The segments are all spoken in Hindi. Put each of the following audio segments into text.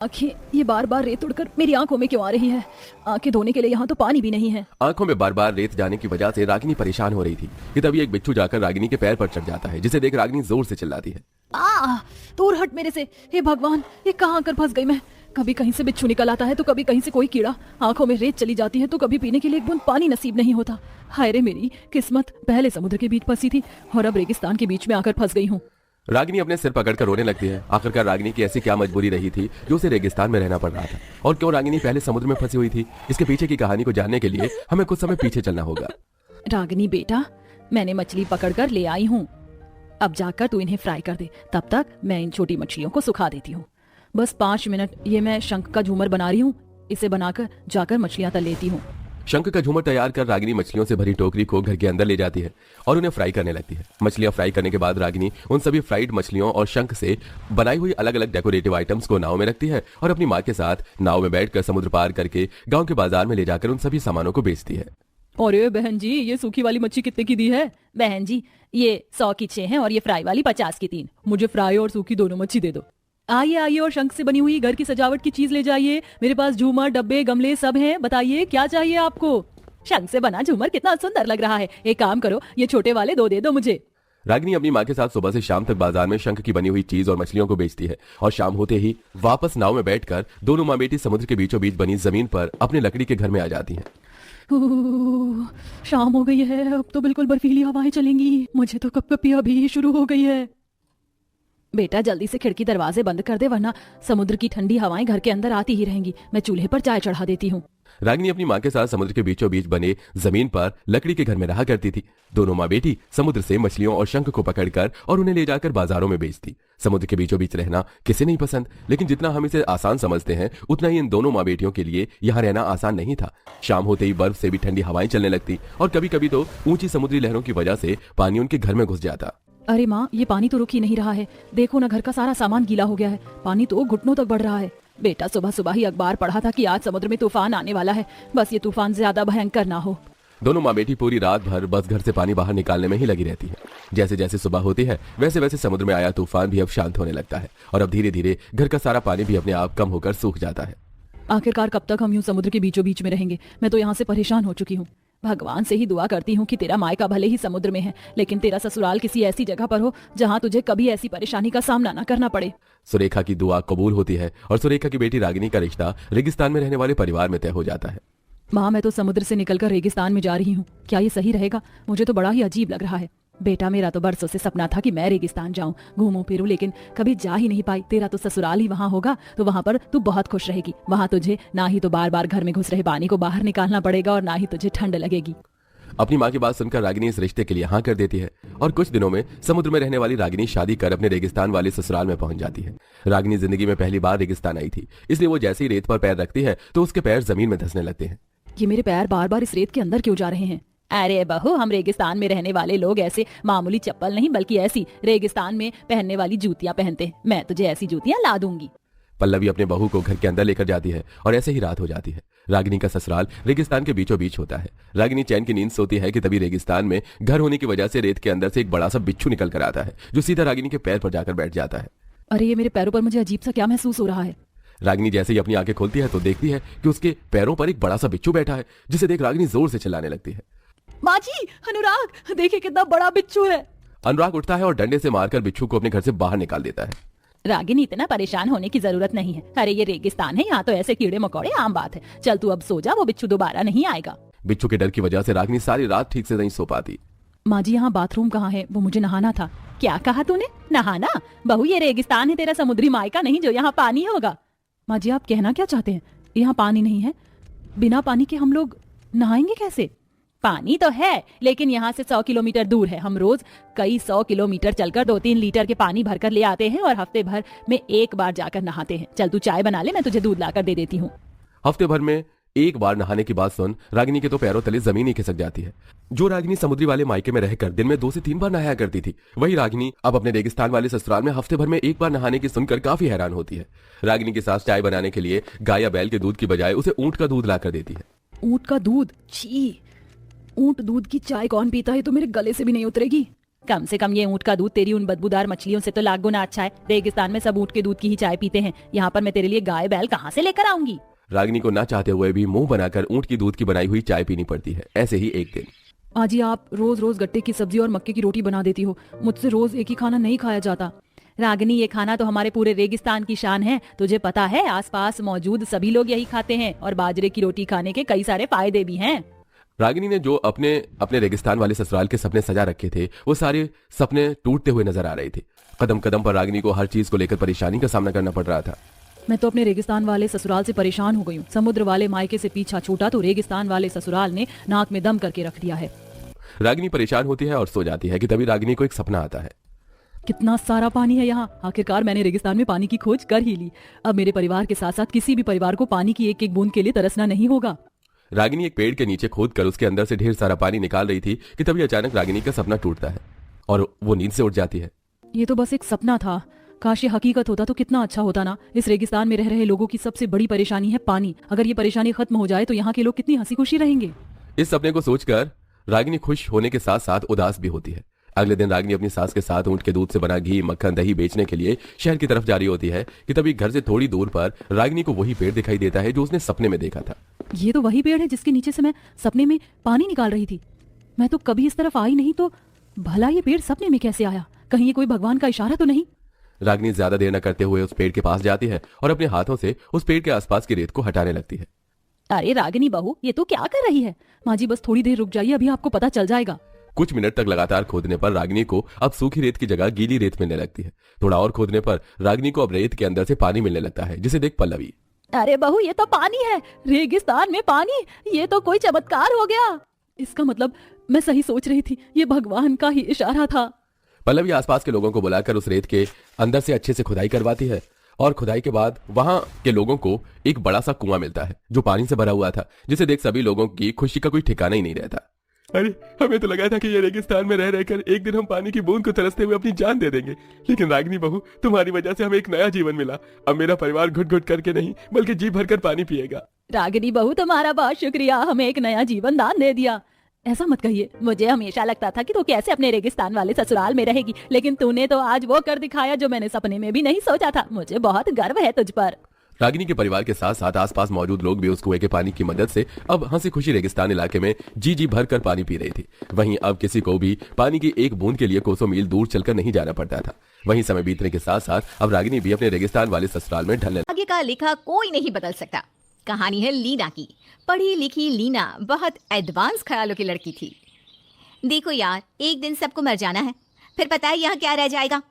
आंखें ये बार बार रेत उड़कर मेरी आंखों में क्यों आ रही है? आंखें धोने के लिए यहाँ तो पानी भी नहीं है। आंखों में बार बार रेत जाने की वजह से रागिनी परेशान हो रही थी कि तभी एक बिच्छू जाकर रागिनी के पैर पर चढ़ जाता है, जिसे देख रागिनी जोर से चिल्लाती है। दूर हट मेरे से। हे भगवान, ये कहाँ आकर फंस गई मैं। कभी कहीं से बिच्छू निकल आता है तो कभी कहीं से कोई कीड़ा। आंखों में रेत चली जाती है तो कभी पीने के लिए एक बूंद पानी नसीब नहीं होता। हाय रे मेरी किस्मत, पहले समुद्र के बीच फंसी थी और अब रेगिस्तान के बीच में आकर फंस गई हूँ। रागिनी अपने सिर पकड़कर रोने लगती है। आखिरकार रागिनी की ऐसी क्या मजबूरी रही थी जो उसे रेगिस्तान में रहना पड़ रहा था, और क्यों रागिनी पहले समुद्र में फंसी हुई थी? इसके पीछे की कहानी को जानने के लिए हमें कुछ समय पीछे चलना होगा। रागिनी बेटा, मैंने मछली पकड़कर ले आई हूँ। अब जाकर तू इन्हें फ्राई कर दे, तब तक मैं इन छोटी मछलियों को सुखा देती हूँ। बस 5 मिनट। ये मैं शंख का झूमर बना रही हूँ, इसे बनाकर जाकर मछलियाँ तल लेती हूँ। शंख का झूमर तैयार कर रागिनी मछलियों से भरी टोकरी को घर के अंदर ले जाती है और उन्हें फ्राई करने लगती है। मछलियां फ्राई करने के बाद रागिनी उन सभी फ्राइड मछलियों और शंख से बनाई हुई अलग अलग डेकोरेटिव आइटम्स को नाव में रखती है और अपनी माँ के साथ नाव में बैठकर समुद्र पार करके गांव के बाजार में ले जाकर उन सभी सामानों को बेचती है। अरे बहन जी, ये सूखी वाली मच्छी कितने की दी है? बहन जी, ये 100 की 6 है और ये फ्राई वाली 50 की 3। मुझे फ्राई और सूखी दोनों मच्छी दे दो। आइए आइए और शंख से बनी हुई घर की सजावट की चीज ले जाइए। मेरे पास झूमर, डब्बे, गमले सब हैं। बताइए क्या चाहिए आपको? शंख से बना झूमर कितना सुंदर लग रहा है। एक काम करो, ये छोटे वाले 2 दे दो मुझे। रागिनी अपनी माँ के साथ सुबह से शाम तक बाजार में शंख की बनी हुई चीज और मछलियों को बेचती है और शाम होते ही वापस नाव में बैठकर दोनों माँ बेटी समुद्र के बीचों बीच बनी जमीन पर अपने लकड़ी के घर में आ जाती हैं। शाम हो गई है, अब तो बिल्कुल बर्फीली हवाएं चलेंगी। मुझे तो कपकपी अभी शुरू हो गई है। बेटा जल्दी से खिड़की दरवाजे बंद कर दे, वरना समुद्र की ठंडी हवाएं घर के अंदर आती ही रहेंगी। मैं चूल्हे पर चाय चढ़ा देती हूँ। रागिनी अपनी माँ के साथ समुद्र के बीचों बीच बने जमीन पर लकड़ी के घर में रहा करती थी। दोनों माँ बेटी समुद्र से मछलियों और शंख को पकड़कर और उन्हें ले जाकर बाजारों में बेचती। समुद्र के बीचों बीच रहना किसे नहीं पसंद, लेकिन जितना हम इसे आसान समझते हैं उतना ही इन दोनों माँ बेटियों के लिए यहाँ रहना आसान नहीं था। शाम होते ही बर्फ से भी ठंडी हवाएं चलने लगती और कभी कभी तो ऊंची समुद्री लहरों की वजह से पानी उनके घर में घुस जाता। अरे माँ, ये पानी तो रुक ही नहीं रहा है। देखो ना, घर का सारा सामान गीला हो गया है। पानी तो घुटनों तक बढ़ रहा है। बेटा सुबह सुबह ही अखबार पढ़ा था कि आज समुद्र में तूफान आने वाला है। बस ये तूफान ज्यादा भयंकर ना हो। दोनों माँ बेटी पूरी रात भर बस घर से पानी बाहर निकालने में ही लगी रहती है। जैसे जैसे सुबह होती है वैसे वैसे समुद्र में आया तूफान भी अब शांत होने लगता है और अब धीरे धीरे घर का सारा पानी भी अपने आप कम होकर सूख जाता है। आखिरकार कब तक हम यूं समुद्र के बीचों बीच में रहेंगे? मैं तो यहाँ से परेशान हो चुकी हूँ। भगवान से ही दुआ करती हूँ कि तेरा मायका भले ही समुद्र में है, लेकिन तेरा ससुराल किसी ऐसी जगह पर हो जहाँ तुझे कभी ऐसी परेशानी का सामना न करना पड़े। सुरेखा की दुआ कबूल होती है और सुरेखा की बेटी रागिनी का रिश्ता रेगिस्तान में रहने वाले परिवार में तय हो जाता है। माँ, मैं तो समुद्र से निकलकर रेगिस्तान में जा रही हूँ। क्या ये सही रहेगा? मुझे तो बड़ा ही अजीब लग रहा है। बेटा, मेरा तो बरसों से सपना था कि मैं रेगिस्तान जाऊं, घूमूं फिरूं, लेकिन कभी जा ही नहीं पाई। तेरा तो ससुराल ही वहाँ होगा, तो वहाँ पर तू बहुत खुश रहेगी। वहाँ तुझे ना ही तो बार बार घर में घुस रहे पानी को बाहर निकालना पड़ेगा और ना ही तुझे ठंड लगेगी। अपनी माँ की बात सुनकर रागिनी इस रिश्ते के लिए हाँ कर देती है और कुछ दिनों में समुद्र में रहने वाली रागिनी शादी कर अपने रेगिस्तान वाले ससुराल में पहुंच जाती है। रागिनी जिंदगी में पहली बार रेगिस्तान आई थी, इसलिए वो जैसे ही रेत पर पैर रखती है तो उसके पैर जमीन में धंसने लगते हैं। ये मेरे पैर बार बार इस रेत के अंदर क्यों जा रहे हैं? अरे बहू, हम रेगिस्तान में रहने वाले लोग ऐसे मामूली चप्पल नहीं बल्कि ऐसी रेगिस्तान में पहनने वाली जूतियां पहनते हैं। मैं तुझे ऐसी जूतियां ला दूंगी। पल्लवी अपने बहू को घर के अंदर लेकर जाती है और ऐसे ही रात हो जाती है। रागिनी का ससुराल रेगिस्तान के बीचों बीच होता है। रागिनी चैन की नींद सोती है कि तभी रेगिस्तान में घर होने की वजह से रेत के अंदर से एक बड़ा सा बिच्छू निकल कर आता है, जो सीधा रागिनी के पैर पर जाकर बैठ जाता है। अरे ये मेरे पैरों पर मुझे अजीब सा क्या महसूस हो रहा है? रागिनी जैसे ही अपनी आंखें खोलती है तो देखती है कि उसके पैरों पर एक बड़ा सा बिच्छू बैठा है, जिसे देख रागिनी जोर से चिल्लाने लगती है। माँ जी, अनुराग, देखिए कितना बड़ा बिच्छू है। अनुराग उठता है और डंडे से मारकर बिच्छू को अपने घर से बाहर निकाल देता है। रागिनी, इतना परेशान होने की जरूरत नहीं है। अरे ये रेगिस्तान है, यहाँ तो ऐसे कीड़े मकोड़े आम बात है। चल तू अब सो जा, वो बिच्छू दोबारा नहीं आएगा। बिच्छू के डर की वजह से रागिनी सारी रात ठीक से नहीं सो पाती। माँ जी, यहाँ बाथरूम कहाँ है? वो मुझे नहाना था। क्या कहा तूने? नहाना? बहू, ये रेगिस्तान है, तेरा समुद्री मायका नहीं जो यहाँ पानी होगा। माँ जी, आप कहना क्या चाहते हैं? यहाँ पानी नहीं है। बिना पानी के हम लोग नहाएंगे कैसे? पानी तो है, लेकिन यहाँ से 100 किलोमीटर दूर है। हम रोज कई 100 किलोमीटर चलकर 2-3 लीटर के पानी भरकर ले आते हैं और हफ्ते भर में एक बार जाकर नहाते हैं। चल तू चाय बना ले, मैं तुझे दूध लाकर दे देती हूँ। हफ्ते भर में एक बार नहाने की बात सुन रागिनी के तो पैरों तले जमीन ही खिसक जाती है। जो रागिनी समुद्री वाले मायके में रहकर दिन में 2 से 3 बार नहाया करती थी, वही रागिनी अब अपने रेगिस्तान वाले ससुराल में हफ्ते भर में एक बार नहाने की सुनकर काफी हैरान होती है। रागिनी के साथ चाय बनाने के लिए गाय या बैल के दूध की बजाय उसे ऊंट का दूध लाकर देती है। ऊंट का दूध? छी, ऊंट दूध की चाय कौन पीता है? तो मेरे गले से भी नहीं उतरेगी। कम से कम ये ऊँट का दूध तेरी उन बदबूदार मछलियों से तो लाख गुना अच्छा है। रेगिस्तान में सब ऊँट के दूध की ही चाय पीते हैं, यहाँ पर मैं तेरे लिए गाय बैल कहाँ से लेकर आऊंगी। रागिनी को ना चाहते हुए भी मुंह बनाकर ऊँट की दूध की बनाई हुई चाय पीनी पड़ती है। ऐसे ही एक दिन, आजी आप रोज रोज गट्टे की सब्जी और मक्के की रोटी बना देती हो, मुझसे रोज एक ही खाना नहीं खाया जाता। रागिनी, ये खाना तो हमारे पूरे रेगिस्तान की शान है, तुझे पता है आसपास मौजूद सभी लोग यही खाते हैं और बाजरे की रोटी खाने के कई सारे फायदे भी हैं। रागिनी ने जो अपने अपने रेगिस्तान वाले ससुराल के सपने सजा रखे थे, वो सारे सपने टूटते हुए नजर आ रहे थे। कदम कदम पर रागिनी को हर चीज को लेकर परेशानी का सामना करना पड़ रहा था। मैं तो अपने रेगिस्तान वाले ससुराल से परेशान हो गई हूँ। समुद्र वाले मायके से पीछा छूटा तो रेगिस्तान वाले ससुराल ने नाक में दम करके रख दिया है। रागिनी परेशान होती है और सो जाती है कि तभी रागिनी को एक सपना आता है। कितना सारा पानी है यहाँ, आखिरकार मैंने रेगिस्तान में पानी की खोज कर ही ली। अब मेरे परिवार के साथ साथ किसी भी परिवार को पानी की एक एक बूंद के लिए तरसना नहीं होगा। रागिनी एक पेड़ के नीचे खोद कर उसके अंदर से ढेर सारा पानी निकाल रही थी कि तभी अचानक रागिनी का सपना टूटता है और वो नींद से उठ जाती है। ये तो बस एक सपना था, काश ये हकीकत होता तो कितना अच्छा होता ना। इस रेगिस्तान में रह रहे लोगों की सबसे बड़ी परेशानी है पानी। अगर ये परेशानी खत्म हो जाए तो यहाँ के लोग कितनी हंसी खुशी रहेंगे। इस सपने को सोचकर रागिनी खुश होने के साथ साथ उदास भी होती है। अगले दिन रागिनी अपनी सास के साथ ऊँट के दूध से बना घी, मक्खन, दही बेचने के लिए शहर की तरफ जा रही होती है कि तभी घर से थोड़ी दूर पर रागिनी को वही पेड़ दिखाई देता है जो उसने सपने में देखा था। ये तो वही पेड़ है जिसके नीचे से मैं सपने में पानी निकाल रही थी। मैं तो कभी इस तरफ आई नहीं, तो भला ये पेड़ सपने में कैसे आया? कहीं ये कोई भगवान का इशारा तो नहीं? रागिनी ज्यादा देर न करते हुए उस पेड़ के पास जाती है और अपने हाथों से उस पेड़ के आसपास की रेत को हटाने लगती है। अरे रागिनी बहू, ये तो क्या कर रही है? माँ जी बस थोड़ी देर रुक जाइए, अभी आपको पता चल जाएगा। कुछ मिनट तक लगातार खोदने पर रागिनी को अब सूखी रेत की जगह गीली रेत मिलने लगती है। थोड़ा और खोदने पर रागिनी को अब रेत के अंदर से पानी मिलने लगता है, जिसे देख पल्लवी, अरे बहू ये तो पानी है, रेगिस्तान में पानी, ये तो कोई चमत्कार हो गया। इसका मतलब मैं सही सोच रही थी, ये भगवान का ही इशारा था। पल्लवी आसपास के लोगों को बुलाकर उस रेत के अंदर से अच्छे से खुदाई करवाती है और खुदाई के बाद वहां के लोगों को एक बड़ा सा कुआं मिलता है जो पानी से भरा हुआ था, जिसे देख सभी लोगों की खुशी का कोई ठिकाना ही नहीं रहता। अरे हमें तो लगा था कि ये रेगिस्तान में रह रहकर एक दिन हम पानी की बूंद को तरसते हुए अपनी जान दे देंगे, लेकिन रागिनी बहू, तुम्हारी वजह से हमें एक नया जीवन मिला। अब मेरा परिवार घुट घुट करके नहीं बल्कि जी भरकर पानी पिएगा। रागिनी बहू, तुम्हारा बहुत शुक्रिया, हमें एक नया जीवन दान दे दिया। ऐसा मत कहिए, मुझे हमेशा लगता था कि तू कैसे अपने रेगिस्तान वाले ससुराल में रहेगी, लेकिन तूने तो आज वो कर दिखाया जो मैंने सपने में भी नहीं सोचा था। मुझे बहुत गर्व है तुझ पर। रागिनी के परिवार के साथ साथ आसपास मौजूद लोग भी उस कुएं के पानी की मदद से अब हंसी खुशी रेगिस्तान इलाके में जी जी भर कर पानी पी रही थी। वहीं अब किसी को भी पानी की एक बूंद के लिए कोसों मील दूर चलकर नहीं जाना पड़ता था। वहीं समय बीतने के साथ साथ अब रागिनी भी अपने रेगिस्तान वाले ससुराल में ढलने। आगे का लिखा कोई नहीं बदल सकता। कहानी है लीना की। पढ़ी लिखी लीना बहुत एडवांस ख्यालों की लड़की थी। देखो यार, एक दिन सबको मर जाना है, फिर पता है यहाँ क्या रह जाएगा?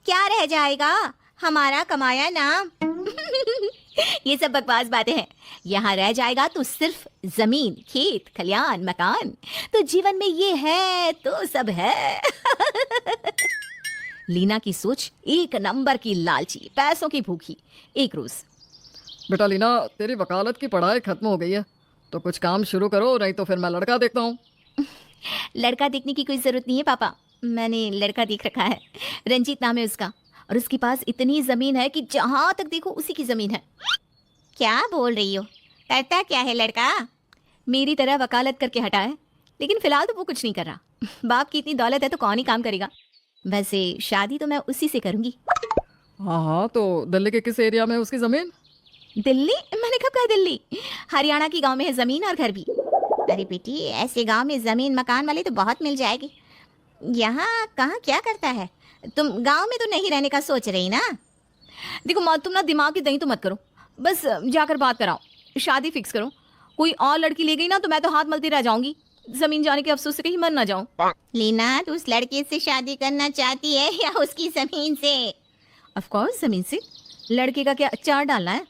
क्या रह जाएगा? हमारा कमाया नाम। ये सब बकवास बातें हैं। यहाँ रह जाएगा तो सिर्फ जमीन, खेत, खलियान, मकान। तो जीवन में ये है तो सब है। लीना की सोच एक नंबर की लालची, पैसों की भूखी। एक रोज, बेटा लीना, तेरी वकालत की पढ़ाई खत्म हो गई है तो कुछ काम शुरू करो, नहीं तो फिर मैं लड़का देखता हूँ। लड़का देखने की कोई जरूरत नहीं है पापा, मैंने लड़का देख रखा है। रंजीत नाम है उसका, और उसके पास इतनी जमीन है कि जहां तक देखो उसी की जमीन है। क्या बोल रही हो? करता क्या है लड़का? मेरी तरह वकालत करके हटा है, लेकिन फिलहाल तो वो कुछ नहीं कर रहा। बाप की इतनी दौलत है तो कौन ही काम करेगा। वैसे शादी तो मैं उसी से करूंगी। हाँ, तो दिल्ली के किस एरिया में है उसकी जमीन? दिल्ली? मैंने कब कहा दिल्ली? हरियाणा की गांव में है जमीन और घर भी। अरे बेटी, ऐसे गांव में जमीन मकान वाले तो बहुत मिल जाएगी। यहाँ कहाँ क्या करता है? तुम गांव में तो नहीं रहने का सोच रही ना? देखो तुम ना दिमाग की दही तो मत करो, बस जाकर बात कराओ, शादी फिक्स करो। कोई और लड़की ले गई ना तो मैं तो हाथ मलती रह जाऊंगी। जमीन जाने के अफसोस से कहीं मर ना जाऊं। लीना, तू उस लड़के से शादी करना चाहती है या उसकी जमीन से? ऑफ कोर्स जमीन से। लड़के का क्या अचार डालना है?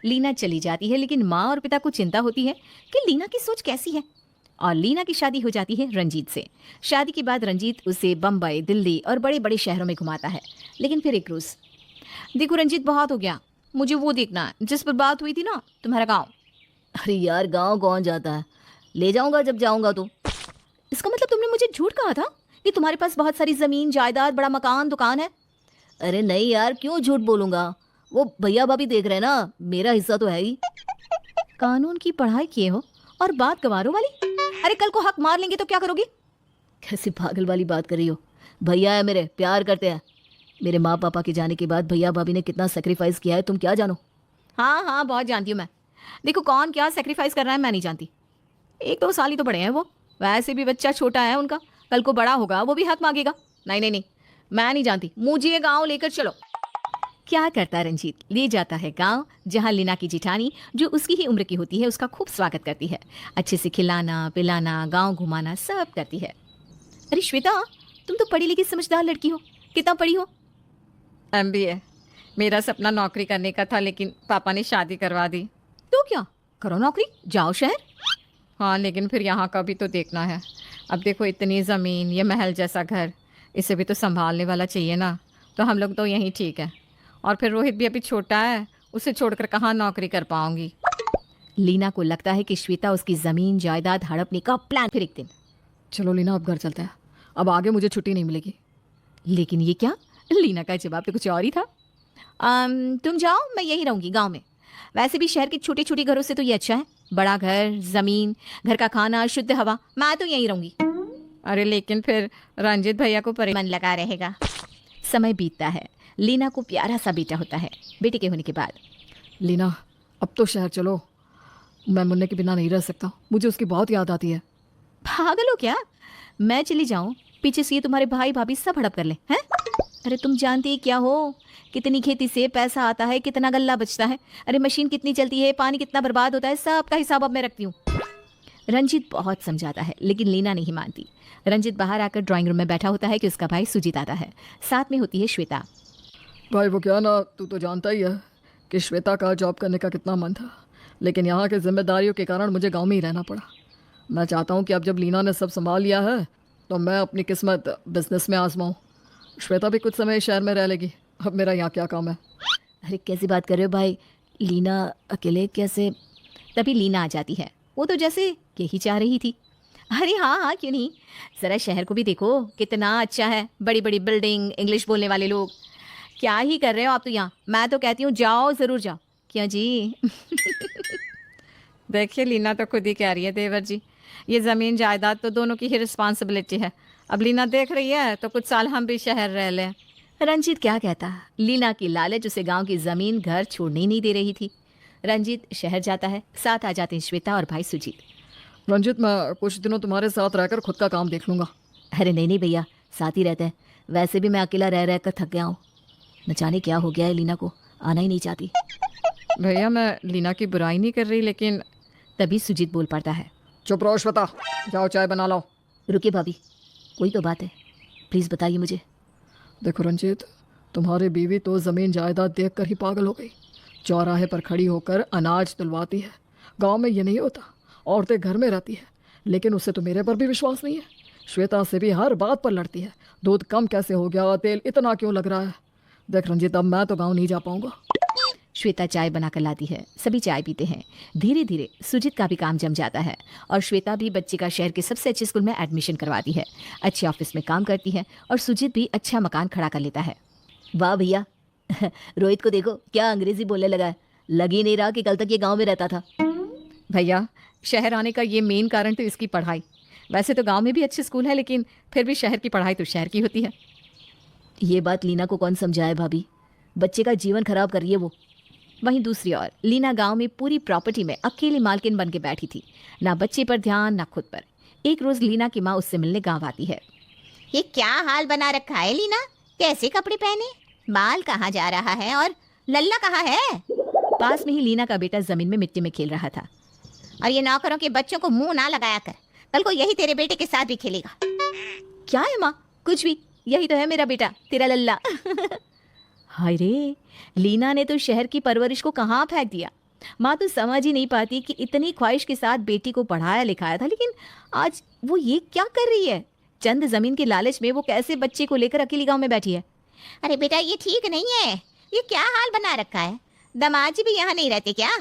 लीना चली जाती है, लेकिन माँ और पिता को चिंता होती है कि लीना की सोच कैसी है। और लीना की शादी हो जाती है रंजीत से। शादी के बाद रंजीत उसे बम्बई, दिल्ली और बड़े बड़े शहरों में घुमाता है। लेकिन फिर एक रोज, देखो रंजीत, बहुत हो गया, मुझे वो देखना है जिस पर बात हुई थी ना, तुम्हारा गांव। अरे यार, गांव कौन जाता है? ले जाऊंगा जब जाऊंगा तो। इसका मतलब तुमने मुझे झूठ कहा था कि तुम्हारे पास बहुत सारी जमीन जायदाद, बड़ा मकान, दुकान है। अरे नहीं यार, क्यों झूठ बोलूंगा? वो भैया भाभी देख रहे हैं ना, मेरा हिस्सा तो है ही। कानून की पढ़ाई किए हो और बात गवारों वाली। अरे कल को हक मार लेंगे तो क्या करोगे? कैसी पागल वाली बात कर रही हो? भैया है मेरे, प्यार करते हैं। मेरे माँ पापा के जाने के बाद भैया भाभी ने कितना सेक्रीफाइस किया है तुम क्या जानो? हाँ हाँ, बहुत जानती हूँ मैं। देखो, कौन क्या सेक्रीफाइस कर रहा है मैं नहीं जानती। 1-2 साल ही तो बड़े हैं वो, वैसे भी बच्चा छोटा है उनका, कल को बड़ा होगा वो भी हक मांगेगा। नहीं नहीं नहीं, मैं नहीं जानती, मुझे गाँव लेकर चलो। क्या करता है रंजीत, ले जाता है गांव, जहां लीना की जिठानी जो उसकी ही उम्र की होती है उसका खूब स्वागत करती है, अच्छे से खिलाना पिलाना गांव घुमाना सब करती है। अरे श्वेता, तुम तो पढ़ी लिखी समझदार लड़की हो, कितना पढ़ी हो? MBA। मेरा सपना नौकरी करने का था लेकिन पापा ने शादी करवा दी। तो क्या करो, नौकरी, जाओ शहर। हाँ, लेकिन फिर यहाँ का भी तो देखना है। अब देखो, इतनी ज़मीन, ये महल जैसा घर, इसे भी तो संभालने वाला चाहिए ना। तो हम लोग तो यहीं ठीक है। और फिर रोहित भी अभी छोटा है, उसे छोड़कर कहाँ नौकरी कर पाऊंगी। लीना को लगता है कि श्वेता उसकी जमीन जायदाद हड़पने का प्लान। फिर एक दिन, चलो लीना अब घर चलते हैं, अब आगे मुझे छुट्टी नहीं मिलेगी। लेकिन ये क्या, लीना का जवाब तो कुछ और ही था। तुम जाओ, मैं यहीं रहूंगी गांव में। वैसे भी शहर के छोटे छोटे घरों से तो ये अच्छा है, बड़ा घर, जमीन, घर का खाना, शुद्ध हवा, मैं तो यहीं रहूंगी। अरे लेकिन फिर रंजित भैया को मन लगा रहेगा। समय बीतता है, लीना को प्यारा सा बेटा होता है। बेटे के होने के बाद, लीना अब तो शहर चलो, मैं मुन्ने के बिना नहीं रह सकता, मुझे उसकी बहुत याद आती है। पागल हो क्या? मैं चली जाऊं, पीछे से ये तुम्हारे भाई भाभी सब हड़प कर ले हैं? अरे तुम जानती क्या हो, कितनी खेती से पैसा आता है, कितना गल्ला बचता है। अरे मशीन कितनी चलती है, पानी कितना बर्बाद होता है, सबका हिसाब अब मैं रखती हूँ। रंजीत बहुत समझाता है लेकिन लीना नहीं मानती। रंजीत बाहर आकर ड्राइंग रूम में बैठा होता है कि उसका भाई सुजीत आता है, साथ में होती है श्वेता। भाई वो क्या ना, तू तो जानता ही है कि श्वेता का जॉब करने का कितना मन था, लेकिन यहाँ के जिम्मेदारियों के कारण मुझे गांव में ही रहना पड़ा। मैं चाहता हूँ कि अब जब लीना ने सब संभाल लिया है तो मैं अपनी किस्मत बिजनेस में आजमाऊँ। श्वेता भी कुछ समय शहर में रह लेगी, अब मेरा यहाँ क्या काम है। अरे कैसी बात कर रहे हो भाई, लीना अकेले कैसे? तभी लीना आ जाती है, वो तो जैसे यही चाह रही थी। अरे हाँ हाँ, क्यों नहीं, ज़रा शहर को भी देखो, कितना अच्छा है, बड़ी बड़ी बिल्डिंग, इंग्लिश बोलने वाले लोग। क्या ही कर रहे हो आप तो यहाँ, मैं तो कहती हूँ जाओ, ज़रूर जाओ। क्यों जी? देखिए, लीना तो खुद ही कह रही है देवर जी, ये ज़मीन जायदाद तो दोनों की ही रिस्पॉन्सिबिलिटी है। अब लीना देख रही है तो कुछ साल हम भी शहर रह लें। रंजीत क्या कहता, लीना की लालच उसे गांव की ज़मीन घर छोड़ने ही नहीं दे रही थी। रंजीत शहर जाता है, साथ आ जाते हैं श्वेता और भाई सुजीत। रंजित, मैं कुछ दिनों तुम्हारे साथ रहकर खुद का काम देख लूँगा। अरे नहीं नहीं भैया, साथ ही रहते हैं, वैसे भी मैं अकेला रह रह कर थक गया हूँ। न जाने क्या हो गया है, लीना को आना ही नहीं चाहती। भैया, मैं लीना की बुराई नहीं कर रही, लेकिन तभी सुजीत बोल पड़ता है। चुप रहो श्वेता, जाओ चाय बना लाओ। रुकिए भाभी, कोई तो बात है, प्लीज़ बताइए मुझे। देखो रंजीत, तुम्हारी बीवी तो ज़मीन जायदाद देखकर ही पागल हो गई, चौराहे पर खड़ी होकर अनाज तुलवाती है। गांव में ये नहीं होता, औरतें घर में रहती है, लेकिन उसे तो मेरे पर भी विश्वास नहीं है। श्वेता से भी हर बात पर लड़ती है, दूध कम कैसे हो गया, तेल इतना क्यों लग रहा है। देख रंजीत, अब मैं तो गाँव नहीं जा पाऊँगा। श्वेता चाय बनाकर लाती है, सभी चाय पीते हैं। धीरे धीरे सुजीत का भी काम जम जाता है और श्वेता भी बच्चे का शहर के सबसे अच्छे स्कूल में एडमिशन करवाती है, अच्छे ऑफिस में काम करती है और सुजीत भी अच्छा मकान खड़ा कर लेता है। वाह भैया, रोहित को देखो क्या अंग्रेजी बोलने लगा है, लग ही नहीं रहा कि कल तक ये गांव में रहता था। भैया, शहर आने का ये मेन कारण तो इसकी पढ़ाई। वैसे तो गांव में भी अच्छे स्कूल है, लेकिन फिर भी शहर की पढ़ाई तो शहर की होती है। ये बात लीना को कौन समझाए भाभी, बच्चे का जीवन खराब कर रही है वो। वहीं दूसरी ओर लीना गांव में पूरी प्रॉपर्टी में अकेली मालकिन बन के बैठी थी, ना बच्चे पर ध्यान ना खुद पर। एक रोज लीना की माँ उससे मिलने गांव आती है। ये क्या हाल बना रखा है लीना, कैसे कपड़े पहने, बाल कहाँ जा रहा है और लल्ला कहाँ है? पास में ही लीना का बेटा जमीन में मिट्टी में खेल रहा था। और ये नौकरों के बच्चों को मुंह ना लगाया कर, कल को यही तेरे बेटे के साथ भी खेलेगा। क्या है माँ, कुछ भी, यही तो है मेरा बेटा, तेरा लल्ला। हाय रे, लीना ने तो शहर की परवरिश को कहाँ फेंक दिया। माँ तो समझ ही नहीं पाती कि इतनी ख्वाहिश के साथ बेटी को पढ़ाया लिखाया था, लेकिन आज वो ये क्या कर रही है। चंद जमीन के लालच में वो कैसे बच्चे को लेकर अकेली गांव में बैठी है। अरे बेटा, ये ठीक नहीं है, ये क्या हाल बना रखा है। दामाद जी भी यहाँ नहीं रहते क्या?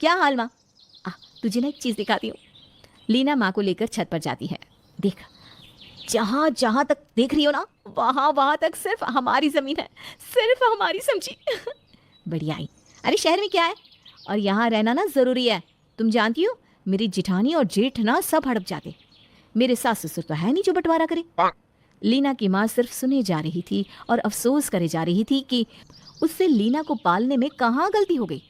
क्या हाल माँ, तुझे ना एक चीज दिखाती हूँ। लीना माँ को लेकर छत पर जाती है। देख, जहाँ जहाँ तक देख रही हो ना, वहाँ वहाँ तक सिर्फ हमारी जमीन है, सिर्फ हमारी, समझी? बढ़िया ही। अरे शहर में क्या है, और यहाँ रहना ना जरूरी है। तुम जानती हो, मेरी जिठानी और जेठ ना सब हड़प जाते। मेरे सास ससुर तो है नहीं जो बंटवारा करे। लीना की माँ सिर्फ सुने जा रही थी और अफसोस करे जा रही थी कि उससे लीना को पालने में कहाँ गलती हो गई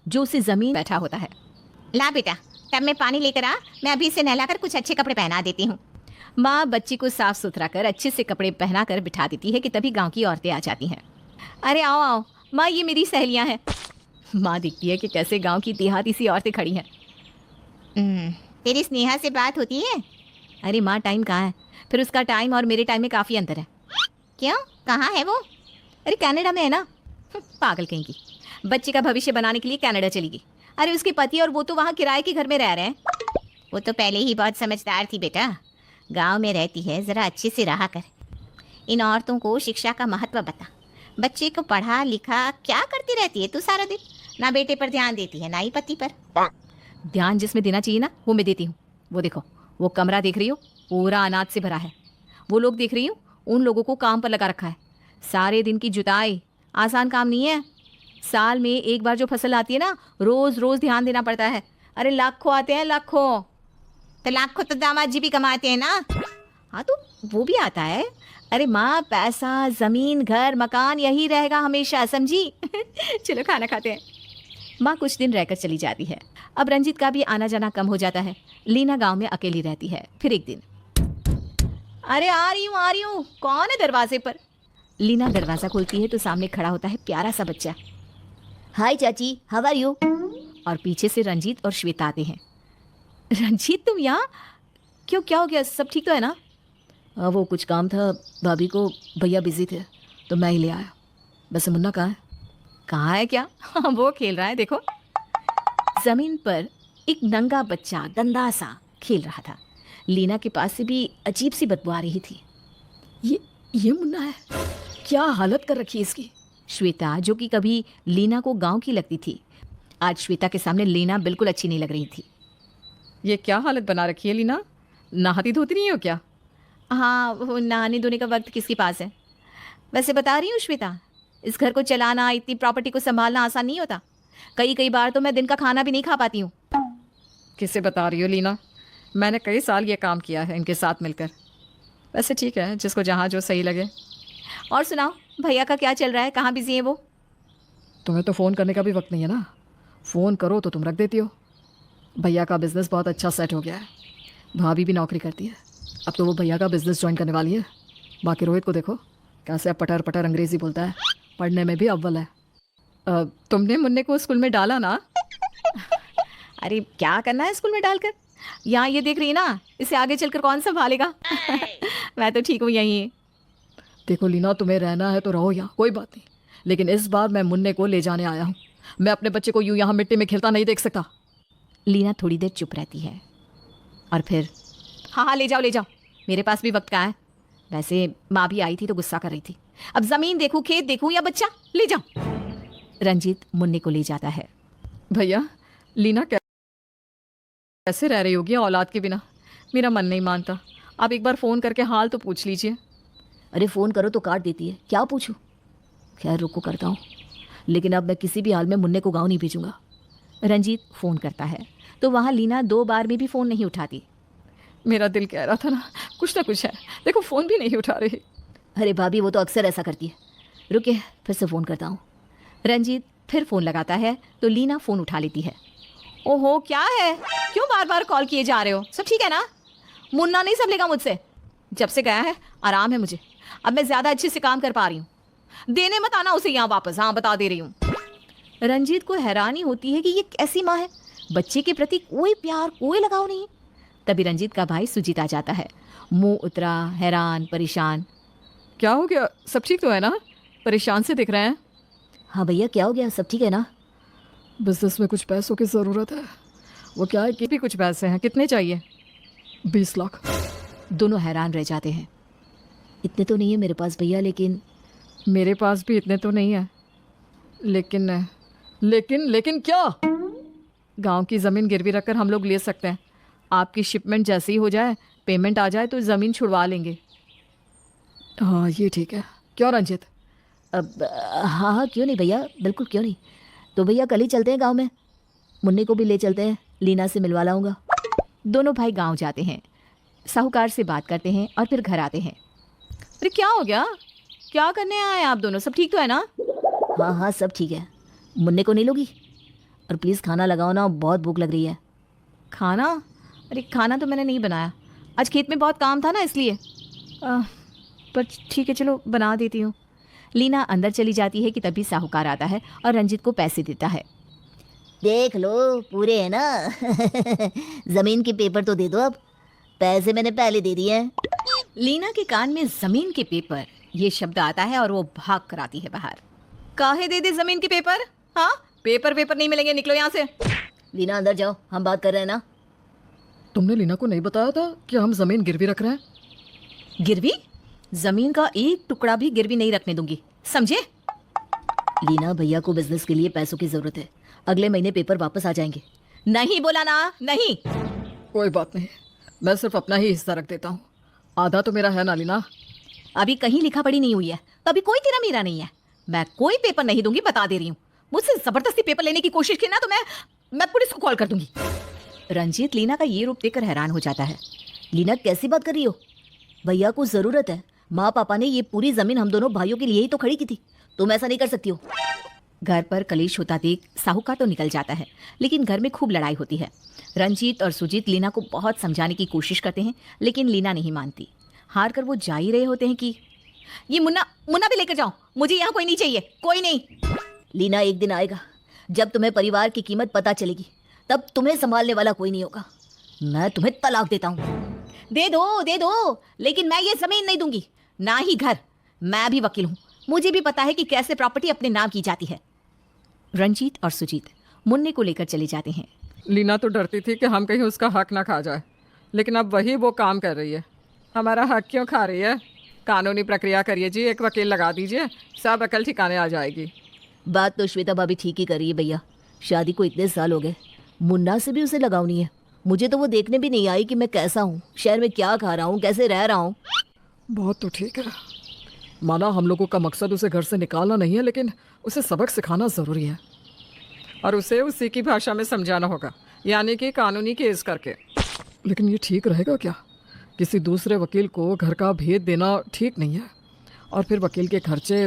जो उसे जमीन बैठा होता है। ला बेटा, टब में पानी लेकर आ, मैं अभी इसे नहलाकर कुछ अच्छे कपड़े पहना देती हूँ। माँ बच्ची को साफ सुथरा कर अच्छे से कपड़े पहना कर बिठा देती है कि तभी गांव की औरतें आ जाती हैं। अरे आओ आओ माँ, ये मेरी सहेलियाँ हैं। माँ दिखती है कि कैसे गांव की देहाती सी औरतें खड़ी हैं। तेरी स्नेहा से बात होती है? अरे माँ, टाइम कहाँ है, फिर उसका टाइम और मेरे टाइम में काफ़ी अंतर है। क्यों, कहाँ है वो? अरे कनाडा में है ना। पागल कहीं की, बच्चे का भविष्य बनाने के लिए कनाडा चली गई। अरे उसके पति और वो तो वहाँ किराए के घर में रह रहे हैं। वो तो पहले ही बहुत समझदार थी बेटा। गांव में रहती है, ज़रा अच्छे से रहा कर। इन औरतों को शिक्षा का महत्व बता। बच्चे को पढ़ा लिखा क्या करती रहती है तू सारा दिन? ना बेटे पर ध्यान देती है ना ही पति पर। ध्यान जिसमें देना चाहिए ना वो मैं देती हूँ। वो देखो, वो कमरा देख रही हो, पूरा अनाज से भरा है। वो लोग देख रही हो, उन लोगों को काम पर लगा रखा है। सारे दिन की जुताई आसान काम नहीं है। साल में एक बार जो फसल आती है ना, रोज रोज ध्यान देना पड़ता है। अरे लाखों आते हैं, लाखों। तो लाखों तो दामाद जी भी कमाते हैं ना। हाँ तो वो भी आता है। अरे माँ, पैसा, जमीन, घर, मकान यही रहेगा हमेशा, समझी? चलो खाना खाते हैं। माँ कुछ दिन रहकर चली जाती है। अब रंजीत का भी आना जाना कम हो जाता है। लीना गांव में अकेली रहती है। फिर एक दिन, अरे आ रही हूँ, कौन है दरवाजे पर? लीना दरवाजा खोलती है तो सामने खड़ा होता है प्यारा सा बच्चा। हाय चाची, हाउ आर यू? और पीछे से रंजीत और श्वेता आते हैं। रंजीत, तुम यहाँ क्यों? क्या हो गया? सब ठीक तो है ना? वो कुछ काम था भाभी को, भैया बिजी थे तो मैं ही ले आया। वैसे मुन्ना कहाँ है? कहाँ है क्या? वो खेल रहा है। देखो, जमीन पर एक नंगा बच्चा गंदा सा खेल रहा था। लीना के पास से भी अजीब सी बदबू आ रही थी। ये मुन्ना है? क्या हालत कर रखी है इसकी। श्वेता, जो कि कभी लीना को गांव की लगती थी, आज श्वेता के सामने लीना बिल्कुल अच्छी नहीं लग रही थी। ये क्या हालत बना रखी है लीना? नहाती धोती नहीं हो क्या? हाँ, वो नहाने धोने का वक्त किसके पास है? वैसे बता रही हूँ श्वेता, इस घर को चलाना, इतनी प्रॉपर्टी को संभालना आसान नहीं होता। कई बार तो मैं दिन का खाना भी नहीं खा पाती हूँ। किसे बता रही हो लीना? मैंने कई साल ये काम किया है इनके साथ मिलकर। वैसे ठीक है, जिसको जहाँ जो सही लगे। और सुनाओ, भैया का क्या चल रहा है? कहाँ बिजी है वो? तुम्हें तो फ़ोन करने का भी वक्त नहीं है ना। फ़ोन करो तो तुम रख देती हो। भैया का बिज़नेस बहुत अच्छा सेट हो गया है। भाभी भी नौकरी करती है। अब तो वो भैया का बिज़नेस ज्वाइन करने वाली है। बाकी रोहित को देखो, कैसे अब पटर पटर अंग्रेज़ी बोलता है। पढ़ने में भी अव्वल है। तुमने मुन्ने को स्कूल में डाला ना? अरे क्या करना है स्कूल में डालकर? यहाँ ये देख रही है ना, इसे आगे चलकर कौन संभालेगा? मैं तो ठीक हूँ यहीं। देखो लीना, तुम्हें रहना है तो रहो यहाँ, कोई बात नहीं। लेकिन इस बार मैं मुन्ने को ले जाने आया हूँ। मैं अपने बच्चे को यूँ यहाँ मिट्टी में खेलता नहीं देख सकता। लीना थोड़ी देर चुप रहती है और फिर, हाँ ले जाओ, मेरे पास भी वक्त कहाँ है। वैसे माँ भी आई थी तो गुस्सा कर रही थी। अब ज़मीन देखूँ, खेत देखूँ या बच्चा? ले जाओ। रंजीत मुन्ने को ले जाता है। भैया, लीना कैसे रह रही होगी औलाद के बिना? मेरा मन नहीं मानता। आप एक बार फ़ोन करके हाल तो पूछ लीजिए। अरे फ़ोन करो तो काट देती है, क्या पूछूं? खैर रुको, करता हूँ। लेकिन अब मैं किसी भी हाल में मुन्ने को गाँव नहीं भेजूंगा। रंजीत फ़ोन करता है तो वहाँ लीना 2 बार में भी फ़ोन नहीं उठाती। मेरा दिल कह रहा था ना कुछ है, देखो फ़ोन भी नहीं उठा रही। अरे भाभी, वो तो अक्सर ऐसा करती है। रुकिए, फिर से फ़ोन करता हूँ। रंजीत फिर फ़ोन लगाता है तो लीना फ़ोन उठा लेती है। ओहो, क्या है? क्यों बार बार कॉल किए जा रहे हो? सब ठीक है ना? मुन्ना नहीं संभलेगा मुझसे। जब से गया है आराम है मुझे। अब मैं ज़्यादा अच्छे से काम कर पा रही हूँ। देने मत आना उसे यहाँ वापस। हाँ, बता दे रही हूँ। रंजीत को हैरानी होती है कि ये कैसी माँ है, बच्चे के प्रति कोई प्यार, कोई लगाव नहीं। तभी रंजीत का भाई सुजीत आ जाता है, मुंह उतरा, हैरान, परेशान। क्या हो गया? सब ठीक तो है ना? परेशान से दिख रहे हैं। हाँ भैया, क्या हो गया? सब ठीक है ना? बिजनेस में कुछ पैसों की ज़रूरत है। वो क्या है कि भी कुछ पैसे हैं। कितने चाहिए? 20 लाख। दोनों हैरान रह जाते हैं। इतने तो नहीं है मेरे पास भैया, लेकिन मेरे पास भी इतने तो नहीं है। लेकिन क्या? गांव की ज़मीन गिरवी रखकर हम लोग ले सकते हैं। आपकी शिपमेंट जैसे ही हो जाए, पेमेंट आ जाए तो ज़मीन छुड़वा लेंगे। हाँ, ये ठीक है। क्यों रंजित? अब हाँ, क्यों नहीं भैया, बिल्कुल क्यों नहीं। तो भैया कल ही चलते हैं गांव में। मुन्ने को भी ले चलते हैं, लीना से मिलवा लाऊंगा। दोनों भाई गांव जाते हैं। साहूकार से बात करते हैं और फिर घर आते हैं। अरे क्या हो गया, क्या करने आए आप दोनों? सब ठीक तो है ना? हाँ हाँ सब ठीक है। मुन्ने को नहीं लोगी? और प्लीज़ खाना लगाओ ना, बहुत भूख लग रही है। खाना? अरे खाना तो मैंने नहीं बनाया, आज खेत में बहुत काम था ना इसलिए। पर ठीक है चलो बना देती हूँ। लीना अंदर चली जाती है कि तभी साहूकार आता है और रंजीत को पैसे देता है। देख लो पूरे है ना। जमीन के पेपर तो दे दो, अब पैसे मैंने पहले दे दिए हैं। लीना के कान में जमीन के पेपर ये शब्द आता है और वो भाग कर आती है बाहर। काहे दे दे जमीन के पेपर? हाँ, पेपर नहीं मिलेंगे, निकलो यहाँ से। लीना अंदर जाओ, हम बात कर रहे हैं ना। तुमने लीना को नहीं बताया था कि हम जमीन गिरवी रख रहे हैं? गिरवी? जमीन का एक टुकड़ा भी गिरवी नहीं रखने दूंगी, समझे? लीना भैया को बिजनेस के लिए पैसों की जरूरत है, अगले महीने पेपर वापस आ जाएंगे। नहीं बोला ना, नहीं। कोई बात नहीं, मैं सिर्फ अपना ही हिस्सा रख देता हूँ, आधा तो मेरा है ना लीना। अभी कहीं लिखा पढ़ी नहीं हुई है तो अभी कोई तेरा मेरा नहीं है। मैं कोई पेपर नहीं दूंगी, बता दे रही हूँ। मुझसे जबरदस्ती पेपर लेने की कोशिश की ना तो मैं पुलिस को कॉल कर दूंगी। रंजीत लीना का ये रूप देखकर हैरान हो जाता है। लीना कैसी बात कर रही हो? भैया को जरूरत है, माँ पापा ने ये पूरी जमीन हम दोनों भाइयों के लिए ही तो खड़ी की थी, तुम ऐसा नहीं कर सकती हो। घर पर कलेश होता देख साहूकार तो निकल जाता है, लेकिन घर में खूब लड़ाई होती है। रंजीत और सुजीत लीना को बहुत समझाने की कोशिश करते हैं, लेकिन लीना नहीं मानती। हार कर वो जा ही रहे होते हैं कि ये मुन्ना भी लेकर जाओ, मुझे यहाँ कोई नहीं चाहिए, कोई नहीं। लीना एक दिन आएगा जब तुम्हें परिवार की कीमत पता चलेगी, तब तुम्हें संभालने वाला कोई नहीं होगा। मैं तुम्हें तलाक देता हूँ। दे दो, लेकिन मैं ये जमीन नहीं दूंगी, ना ही घर। मैं भी वकील हूँ, मुझे भी पता है कि कैसे प्रॉपर्टी अपने नाम की जाती है। रंजीत और सुजीत मुन्ने को लेकर चले जाते हैं। लीना तो डरती थी कि हम कहीं उसका हक ना खा जाए, लेकिन अब वही वो काम कर रही है। हमारा हक क्यों खा रही है? कानूनी प्रक्रिया करिए जी, एक वकील लगा दीजिए, सब अकल ठिकाने आ जाएगी। बात तो श्वेता भाभी ठीक ही कर रही है भैया, शादी को इतने साल हो गए, मुन्ना से भी उसे लगावनी है। मुझे तो वो देखने भी नहीं आई कि मैं कैसा हूँ, शहर में क्या खा रहा हूँ, कैसे रह रहा हूँ। बहुत तो ठीक है, माना हम लोगों का मकसद उसे घर से निकालना नहीं है, लेकिन उसे सबक सिखाना ज़रूरी है और उसे उसी की भाषा में समझाना होगा, यानी कि कानूनी केस करके। लेकिन ये ठीक रहेगा क्या? किसी दूसरे वकील को घर का भेद देना ठीक नहीं है, और फिर वकील के खर्चे।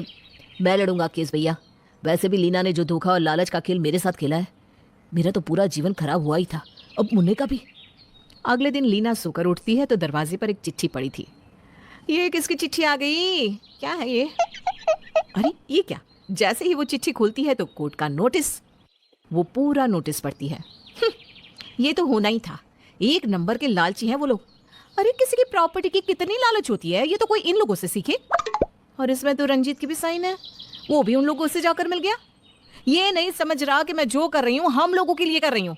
मैं लड़ूंगा केस भैया। वैसे भी लीना ने जो धोखा और लालच का खेल मेरे साथ खेला है, मेरा तो पूरा जीवन खराब हुआ ही था, अब मुन्ने का भी। अगले दिन लीना सोकर उठती है तो दरवाजे पर एक चिट्ठी पड़ी थी। ये किसकी चिट्ठी आ गई? क्या है ये? अरे ये क्या? जैसे ही वो चिट्ठी खुलती है तो कोर्ट का नोटिस। वो पूरा नोटिस पढ़ती है। ये तो होना ही था, एक नंबर के लालची हैं वो लोग। अरे किसी की प्रॉपर्टी की कितनी लालच होती है, ये तो कोई इन लोगों से सीखे। और इसमें तो रंजीत की भी साइन है, वो भी उन लोगों से जाकर मिल गया। ये नहीं समझ रहा कि मैं जो कर रही हूँ हम लोगों के लिए कर रही हूँ।